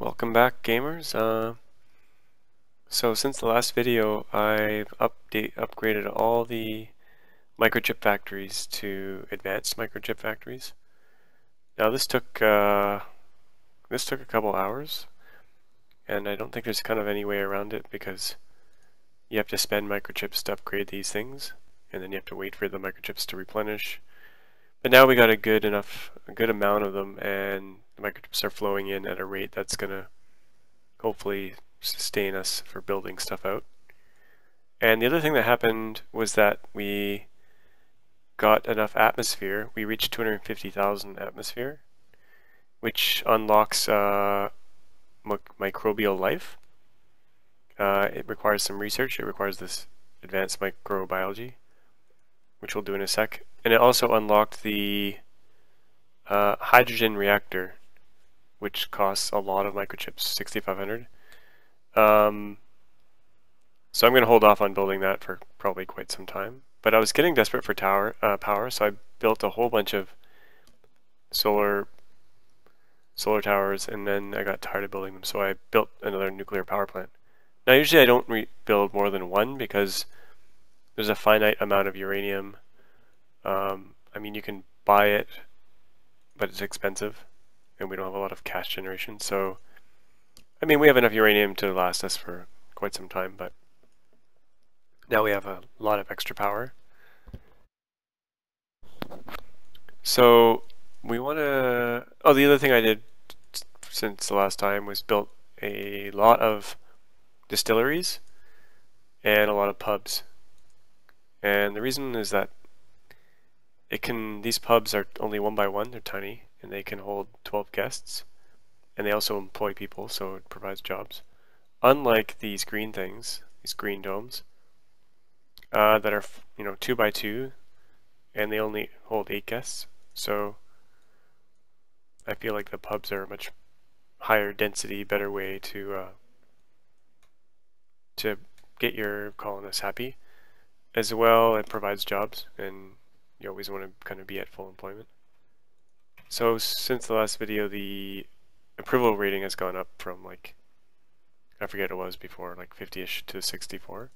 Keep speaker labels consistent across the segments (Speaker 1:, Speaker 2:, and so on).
Speaker 1: Welcome back, gamers. So since the last video, I've upgraded all the microchip factories to advanced microchip factories. Now this took a couple hours, and I don't think there's kind of any way around it because you have to spend microchips to upgrade these things, and then you have to wait for the microchips to replenish. But now we got a good amount of them, and the microchips are flowing in at a rate that's gonna hopefully sustain us for building stuff out. And the other thing that happened was that we got enough atmosphere. We reached 250,000 atmosphere, which unlocks microbial life. It requires some research. It requires this advanced microbiology, which we'll do in a sec. And it also unlocked the hydrogen reactor, which costs a lot of microchips, 6,500. So I'm going to hold off on building that for probably quite some time. But I was getting desperate for power, so I built a whole bunch of solar towers, and then I got tired of building them, so I built another nuclear power plant. Now usually I don't build more than one because there's a finite amount of uranium. I mean, you can buy it, but it's expensive, and we don't have a lot of cash generation. So, I mean, we have enough uranium to last us for quite some time, but now we have a lot of extra power. So we want to... Oh, the other thing I did since the last time was built a lot of distilleries and a lot of pubs. And the reason is that these pubs are only 1 by 1, they're tiny, and they can hold 12 guests. And they also employ people, so it provides jobs. Unlike these green things, these green domes, that are 2 by 2, and they only hold 8 guests. So I feel like the pubs are a much higher density, better way to get your colonists happy. As well, it provides jobs, and you always want to kind of be at full employment. So since the last video, the approval rating has gone up from, like, I forget it was before, like 50-ish to 64.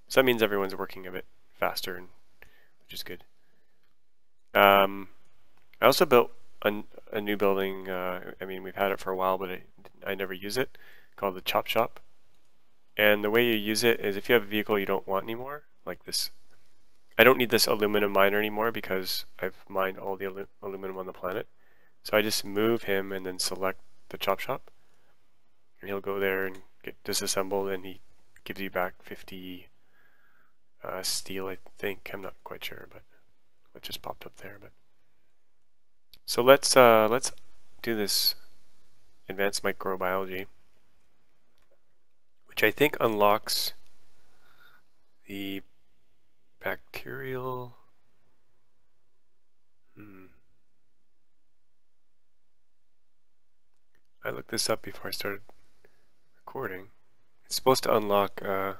Speaker 1: So that means everyone's working a bit faster, which is good. I also built a new building. I mean, we've had it for a while, but I never use it, called the Chop Shop. And the way you use it is if you have a vehicle you don't want anymore, like this. I don't need this aluminum miner anymore because I've mined all the aluminum on the planet. So I just move him and then select the Chop Shop. And he'll go there and get disassembled, and he gives you back 50 steel, I think. I'm not quite sure, but it just popped up there. But so let's do this advanced microbiology, which I think unlocks the bacterial. I looked this up before I started recording. It's supposed to unlock. Oh,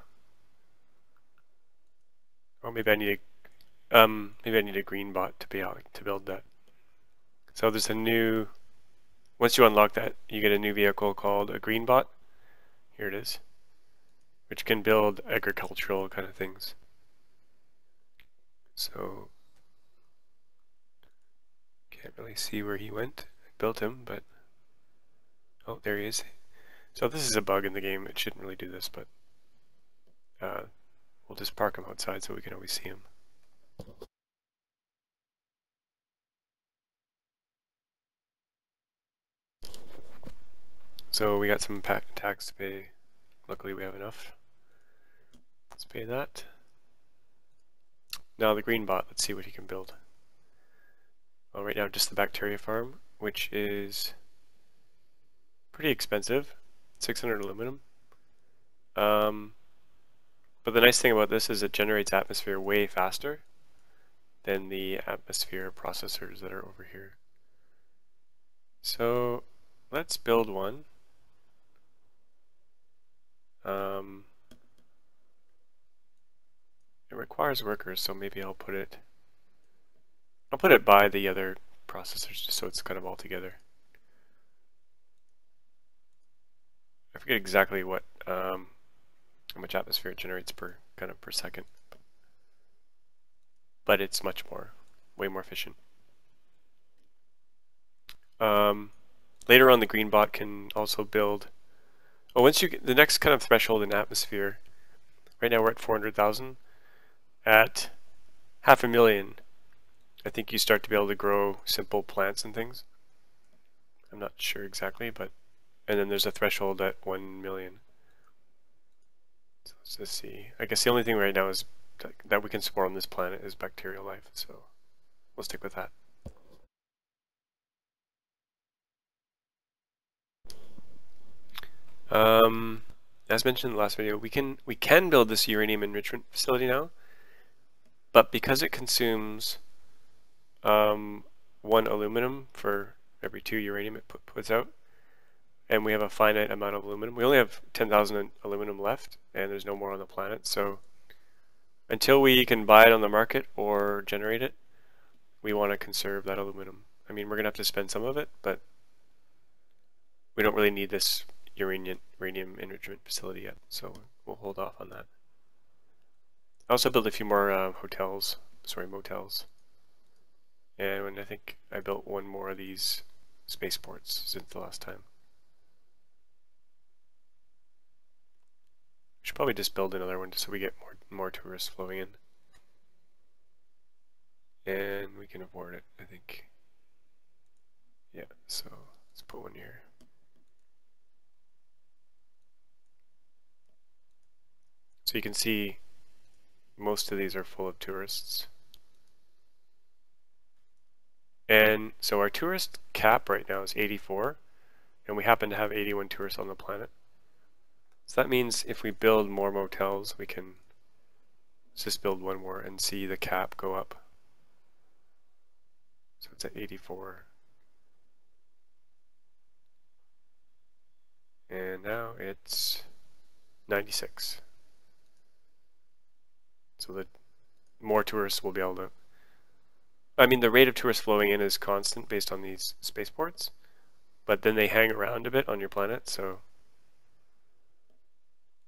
Speaker 1: maybe I need a green bot to build that. So there's a new. Once you unlock that, you get a new vehicle called a green bot. Here it is, which can build agricultural kind of things. So can't really see where he went. I built him, but oh, there he is. So this is a bug in the game. It shouldn't really do this, but we'll just park him outside so we can always see him. So we got some tax to pay. Luckily we have enough. Let's pay that. Now the green bot, let's see what he can build. Well, right now just the bacteria farm, which is pretty expensive, 600 aluminum. But the nice thing about this is it generates atmosphere way faster than the atmosphere processors that are over here. So let's build one. It requires workers, so maybe I'll put it by the other processors just so it's kind of all together. forget exactly what how much atmosphere it generates per second, but it's much more, way more efficient. Later on, the green bot can also build. Oh, once you get the next kind of threshold in atmosphere, right now we're at 400,000. At 500,000, I think you start to be able to grow simple plants and things. I'm not sure exactly, but and then there's a threshold at 1 million. So let's just see. I guess the only thing right now is that we can support on this planet is bacterial life, so we'll stick with that. As mentioned in the last video, we can build this uranium enrichment facility now, but because it consumes 1 aluminum for every 2 uranium it puts out, and we have a finite amount of aluminum. We only have 10,000 aluminum left, and there's no more on the planet, so until we can buy it on the market or generate it, we want to conserve that aluminum. I mean, we're going to have to spend some of it, but we don't really need this uranium enrichment facility yet, so we'll hold off on that. I also built a few more motels. And I think I built 1 more of these spaceports since the last time. We should probably just build another one just so we get more tourists flowing in. And we can afford it, I think. Yeah, so let's put 1 here. So you can see most of these are full of tourists. And so our tourist cap right now is 84, and we happen to have 81 tourists on the planet. So that means if we build more motels, we can just build 1 more and see the cap go up. So it's at 84. And now it's 96. So that more tourists will be able to... I mean, the rate of tourists flowing in is constant based on these spaceports, but then they hang around a bit on your planet, so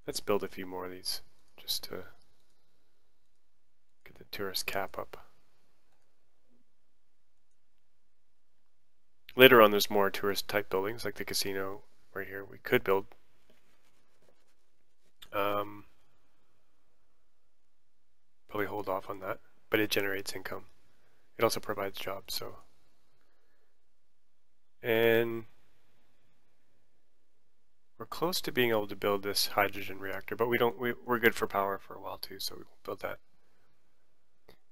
Speaker 1: let's build a few more of these just to get the tourist cap up. Later on there's more tourist type buildings like the casino right here we could build. Probably hold off on that, but it generates income. It also provides jobs, so. And we're close to being able to build this hydrogen reactor, but we're good for power for a while too, so we won't build that.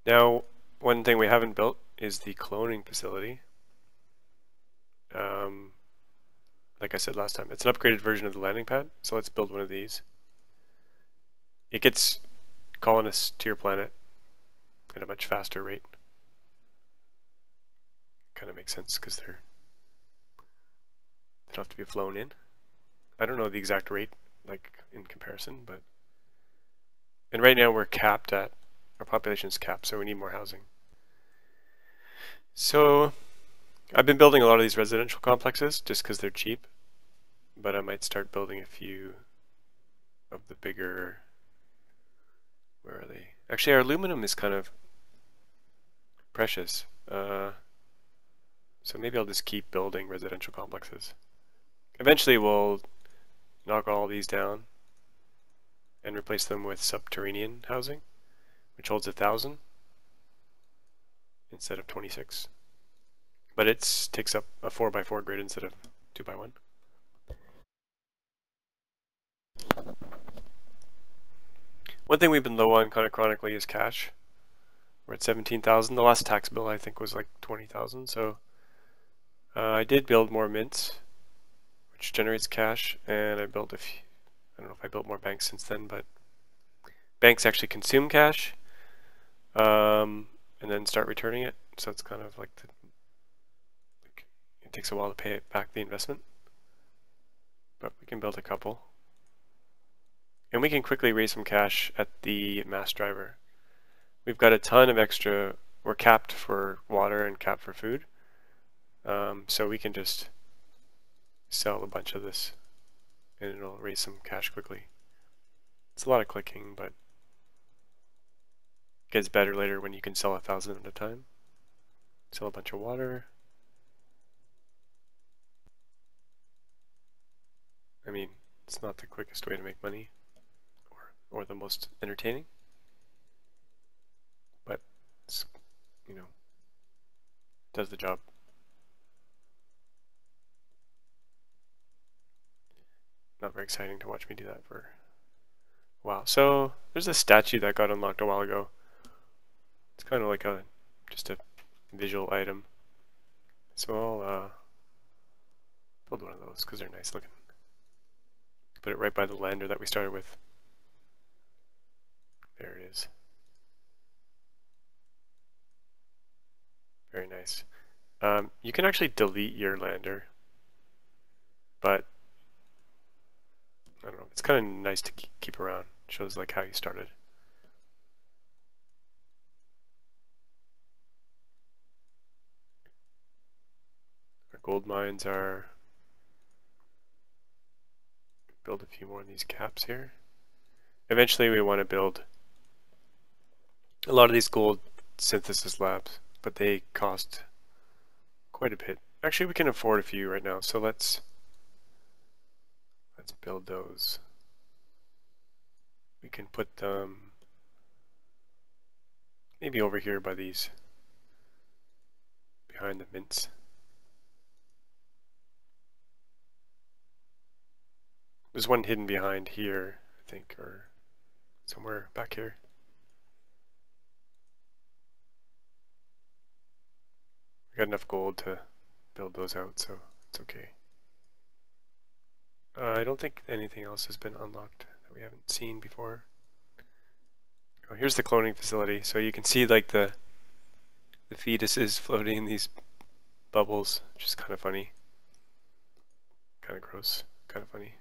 Speaker 1: Now, one thing we haven't built is the cloning facility. Like I said last time, it's an upgraded version of the landing pad, so let's build 1 of these. It gets colonists to your planet at a much faster rate. Kind of makes sense because they don't have to be flown in. I don't know the exact rate, like in comparison, but and right now we're capped at our population's capped, so we need more housing. So I've been building a lot of these residential complexes just because they're cheap, but I might start building a few of the bigger. Where are they? Actually, our aluminum is kind of precious. So maybe I'll just keep building residential complexes. Eventually we'll knock all these down and replace them with subterranean housing, which holds 1,000 instead of 26. But it takes up a 4x4 grid instead of 2x1. One thing we've been low on kind of chronically is cash. We're at 17,000. The last tax bill I think was like 20,000, so I did build more mints, which generates cash, and I built a few. I don't know if I built more banks since then, but banks actually consume cash and then start returning it. So it's kind of like it takes a while to pay it back the investment, but we can build a couple. And we can quickly raise some cash at the mass driver. We've got a ton of extra. We're capped for water and capped for food. So we can just sell a bunch of this and it'll raise some cash quickly. It's a lot of clicking, but it gets better later when you can sell 1,000 at a time. Sell a bunch of water. I mean, it's not the quickest way to make money, or the most entertaining, but it's, you know, does the job. Not very exciting to watch me do that for a while. So there's a statue that got unlocked a while ago. It's kind of like just a visual item. So I'll build one of those because they're nice looking. Put it right by the lander that we started with. There it is. Very nice. You can actually delete your lander, but I don't know. It's kind of nice to keep around. It shows like how you started. Our gold mines are. Build a few more of these caps here. Eventually, we want to build a lot of these gold synthesis labs, but they cost quite a bit. Actually, we can afford a few right now, so let's build those. We can put them maybe over here by these, behind the mints. There's one hidden behind here, I think, or somewhere back here. We got enough gold to build those out, so it's okay. I don't think anything else has been unlocked that we haven't seen before. Oh, here's the cloning facility. So you can see like the fetuses floating in these bubbles, which is kind of funny. Kind of gross, kind of funny.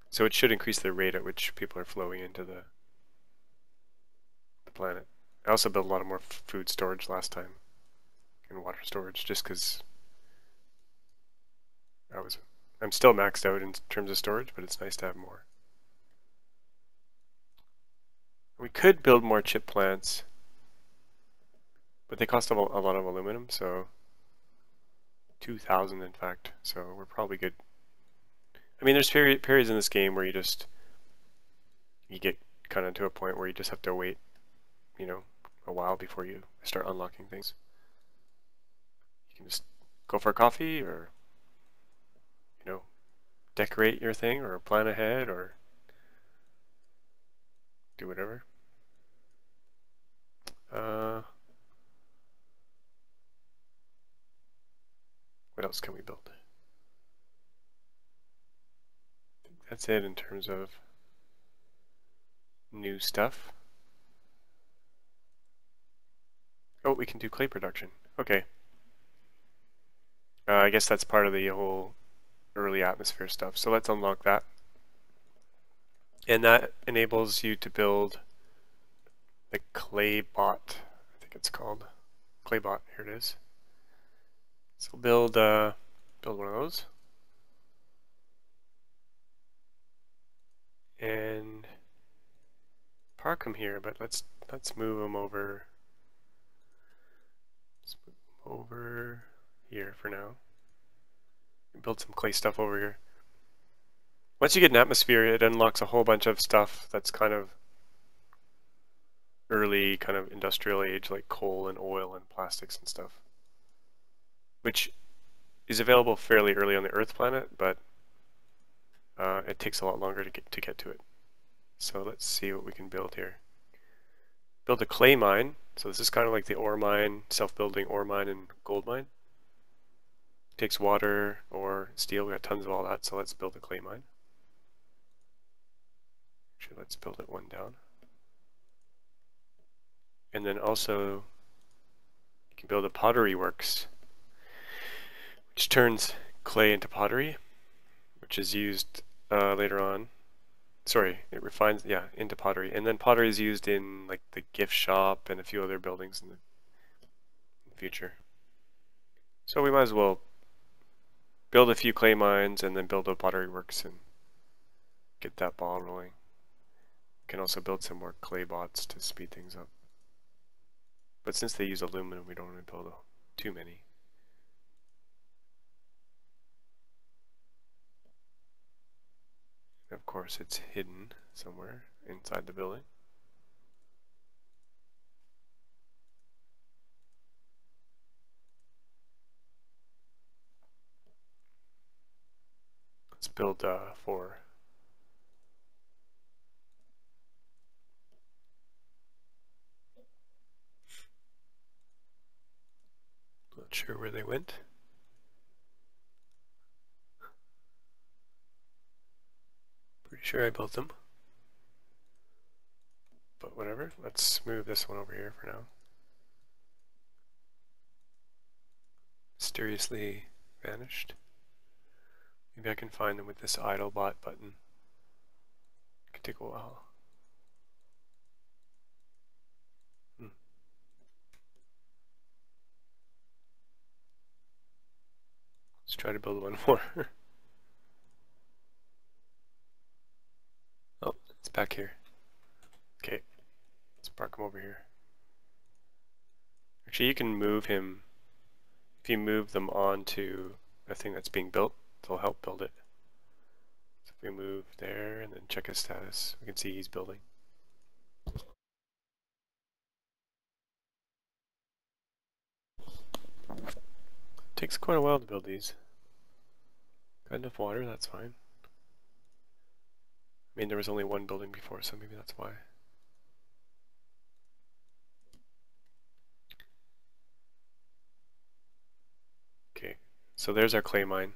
Speaker 1: So it should increase the rate at which people are flowing into the planet. I also built a lot of more food storage last time, and water storage, just because I'm still maxed out in terms of storage, but it's nice to have more. We could build more chip plants, but they cost a lot of aluminum, so 2,000 in fact, so we're probably good. I mean, there's periods in this game where you get kind of to a point where you just have to wait, you know, a while before you start unlocking things. You can just go for a coffee, or, you know, decorate your thing, or plan ahead, or do whatever. What else can we build? I think that's it in terms of new stuff. Oh, we can do clay production. Okay. I guess that's part of the whole early atmosphere stuff. So let's unlock that. And that enables you to build the clay bot. I think it's called clay bot. Here it is. So build one of those. And park them here, but let's move them over. Let's move them over here for now. Build some clay stuff over here. Once you get an atmosphere, it unlocks a whole bunch of stuff that's kind of early, kind of industrial age, like coal and oil and plastics and stuff, which is available fairly early on the Earth planet, but it takes a lot longer to get to it. So let's see what we can build here. Build a clay mine. So this is kind of like the ore mine, self-building ore mine and gold mine. Takes water or steel. We got tons of all that, so let's build a clay mine. Actually, let's build it one down. And then also, you can build a pottery works, which turns clay into pottery, which is used later on. Sorry, it refines, yeah, into pottery. And then pottery is used in like the gift shop and a few other buildings in the future. So we might as well build a few clay mines and then build a pottery works and get that ball rolling. Can also build some more clay bots to speed things up. But since they use aluminum, we don't want to build too many. Of course, it's hidden somewhere inside the building. Let's build 4. Not sure where they went. Pretty sure I built them. But whatever, let's move this one over here for now. Mysteriously vanished. Maybe I can find them with this idle bot button. Could take a while. Let's try to build one more. Oh, it's back here. Okay, let's park him over here. Actually, you can move him. If you move them onto a thing that's being built, they'll help build it. So if we move there and then check his status, we can see he's building. Takes quite a while to build these. Got enough water, that's fine. I mean, there was only one building before, so maybe that's why. Okay, so there's our clay mine.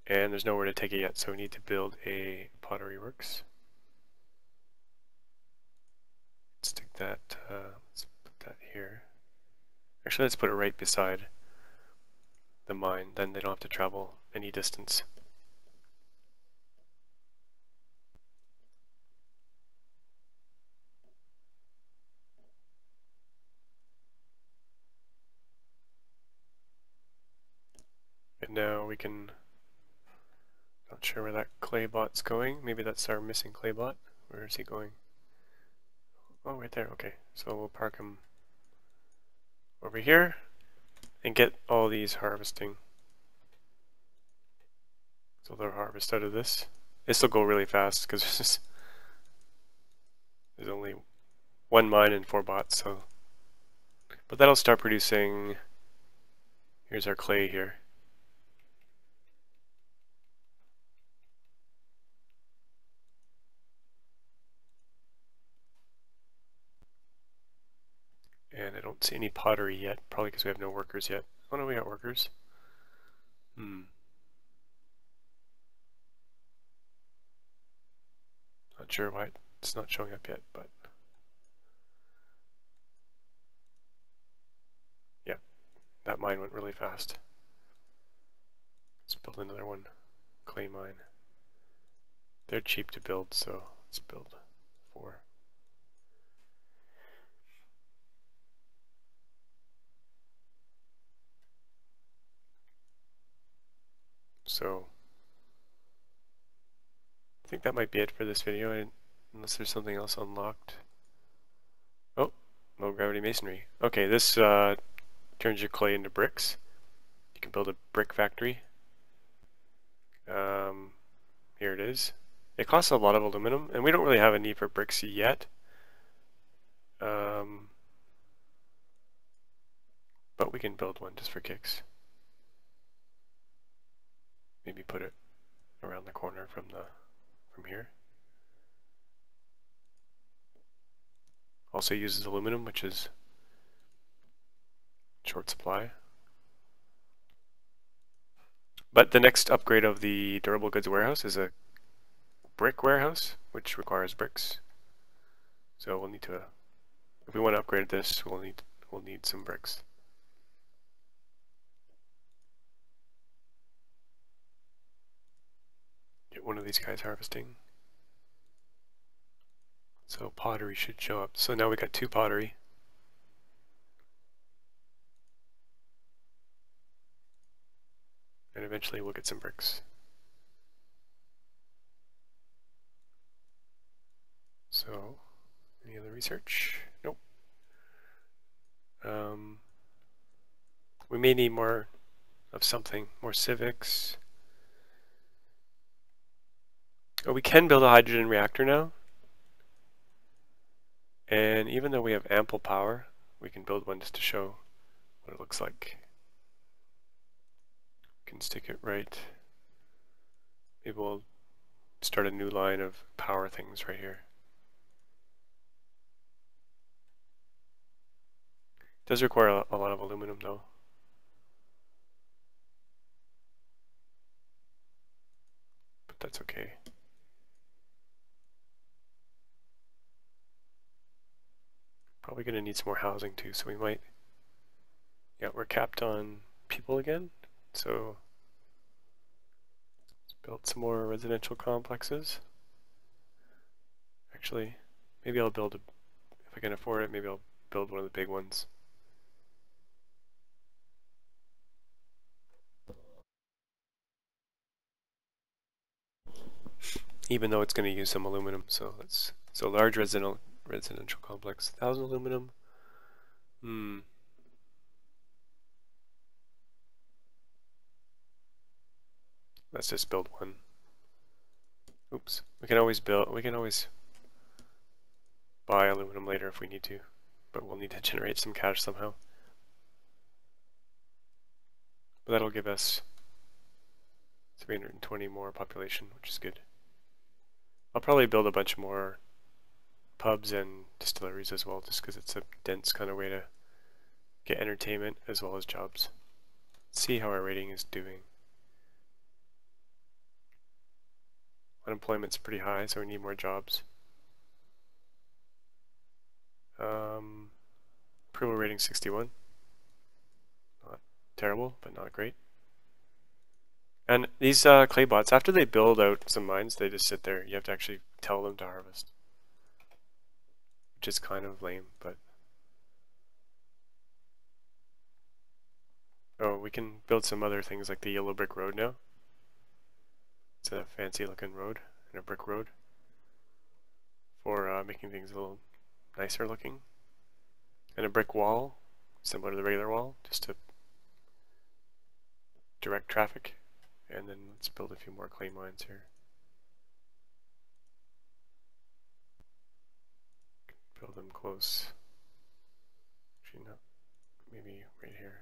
Speaker 1: And there's nowhere to take it yet, so we need to build a pottery works. Stick that, let's put that here. Actually, let's put it right beside the mine, then they don't have to travel any distance. And now we can, not sure where that clay bot's going. Maybe that's our missing clay bot. Where is he going? Oh, right there, okay. So we'll park him over here and get all these harvesting. So they'll harvest out of this. This will go really fast because there's only one mine and 4 bots, so. But that'll start producing, here's our clay here. And I don't see any pottery yet, probably because we have no workers yet. Oh no, we got workers. Not sure why it's not showing up yet, but yeah, that mine went really fast. Let's build another one, clay mine. They're cheap to build, so let's build 4. So I think that might be it for this video, unless there's something else unlocked. Oh, low gravity masonry. Okay, this turns your clay into bricks. You can build a brick factory. Here it is. It costs a lot of aluminum, and we don't really have a need for bricks yet. But we can build one just for kicks. Maybe put it around the corner from here. Also uses aluminum, which is short supply. But the next upgrade of the durable goods warehouse is a brick warehouse, which requires bricks. So we'll need to, if we want to upgrade this, we'll need some bricks. Get one of these guys harvesting. So pottery should show up. So now we got 2 pottery. And eventually we'll get some bricks. So, any other research? Nope. We may need more of something, more civics. Oh, we can build a hydrogen reactor now. And even though we have ample power, we can build one just to show what it looks like. We can stick it right. Maybe we'll start a new line of power things right here. It does require a lot of aluminum though. But that's okay. Probably going to need some more housing too, so we might... Yeah, we're capped on people again, so let's build some more residential complexes. Actually, maybe I'll build, if I can afford it, maybe I'll build one of the big ones. Even though it's going to use some aluminum, so large residential complex, 1,000 aluminum. Let's just build one. Oops. We can always buy aluminum later if we need to, but we'll need to generate some cash somehow. But that'll give us 320 more population, which is good. I'll probably build a bunch more pubs and distilleries as well, just because it's a dense kind of way to get entertainment as well as jobs. Let's see how our rating is doing. Unemployment's pretty high, so we need more jobs. Approval rating 61. Not terrible, but not great. And these clay bots, after they build out some mines, they just sit there. You have to actually tell them to harvest, which is kind of lame, but... Oh, we can build some other things like the yellow brick road now. It's a fancy looking road and a brick road for making things a little nicer looking. And a brick wall, similar to the regular wall, just to direct traffic. And then let's build a few more clay mines here. Build them close. Actually, no, maybe right here.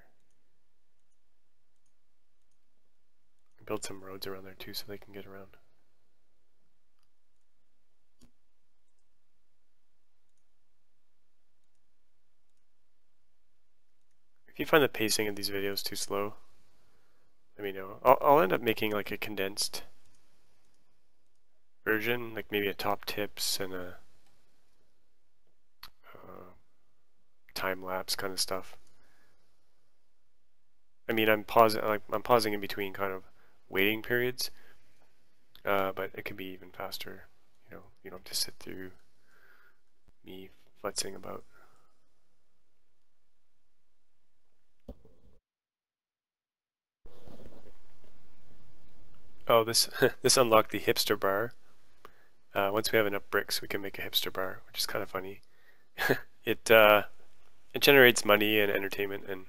Speaker 1: Build some roads around there too so they can get around. If you find the pacing of these videos too slow, let me know. I'll end up making like a condensed version, like maybe a top tips and a time lapse kind of stuff. I mean, I'm pausing in between kind of waiting periods, but it can be even faster. You don't have to sit through me futzing about. Oh, this this unlocked the hipster bar. Once we have enough bricks, we can make a hipster bar, which is kind of funny. It generates money and entertainment, and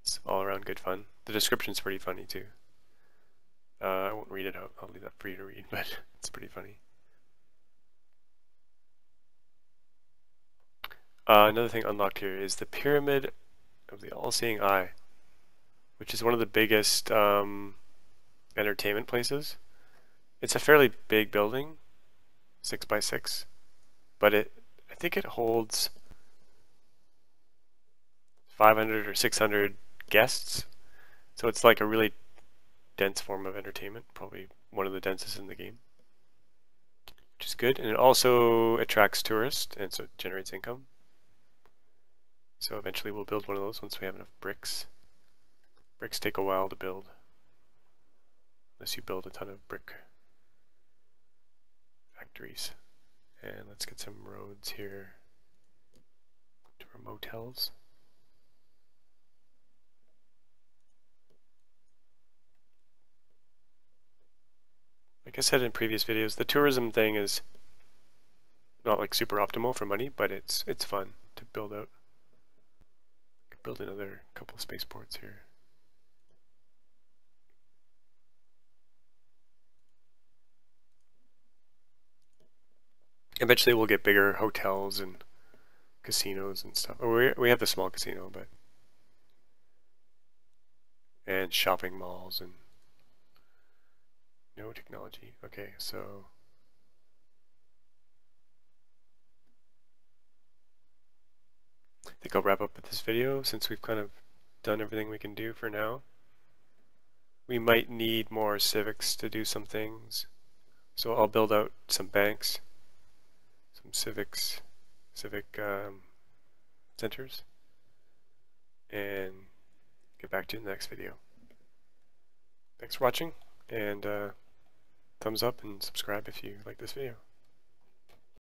Speaker 1: it's all around good fun. The description's pretty funny too. I won't read it out. I'll leave that for you to read, but it's pretty funny. Another thing unlocked here is the Pyramid of the All-Seeing Eye, which is one of the biggest entertainment places. It's a fairly big building, 6 by 6, but I think it holds 500 or 600 guests, so it's like a really dense form of entertainment, probably one of the densest in the game, which is good. And it also attracts tourists, and so it generates income. So eventually we'll build one of those once we have enough bricks. Bricks take a while to build, unless you build a ton of brick factories. And let's get some roads here to our motels. I said in previous videos, the tourism thing is not like super optimal for money, but it's fun to build out. Could build another couple of spaceports here. Eventually we'll get bigger hotels and casinos and stuff. Oh, we have the small casino, but and shopping malls and no technology. Okay, so I think I'll wrap up with this video since we've kind of done everything we can do for now. We might need more civics to do some things, so I'll build out some banks, some civic centers, and get back to you in the next video. Thanks for watching, and thumbs up and subscribe if you like this video.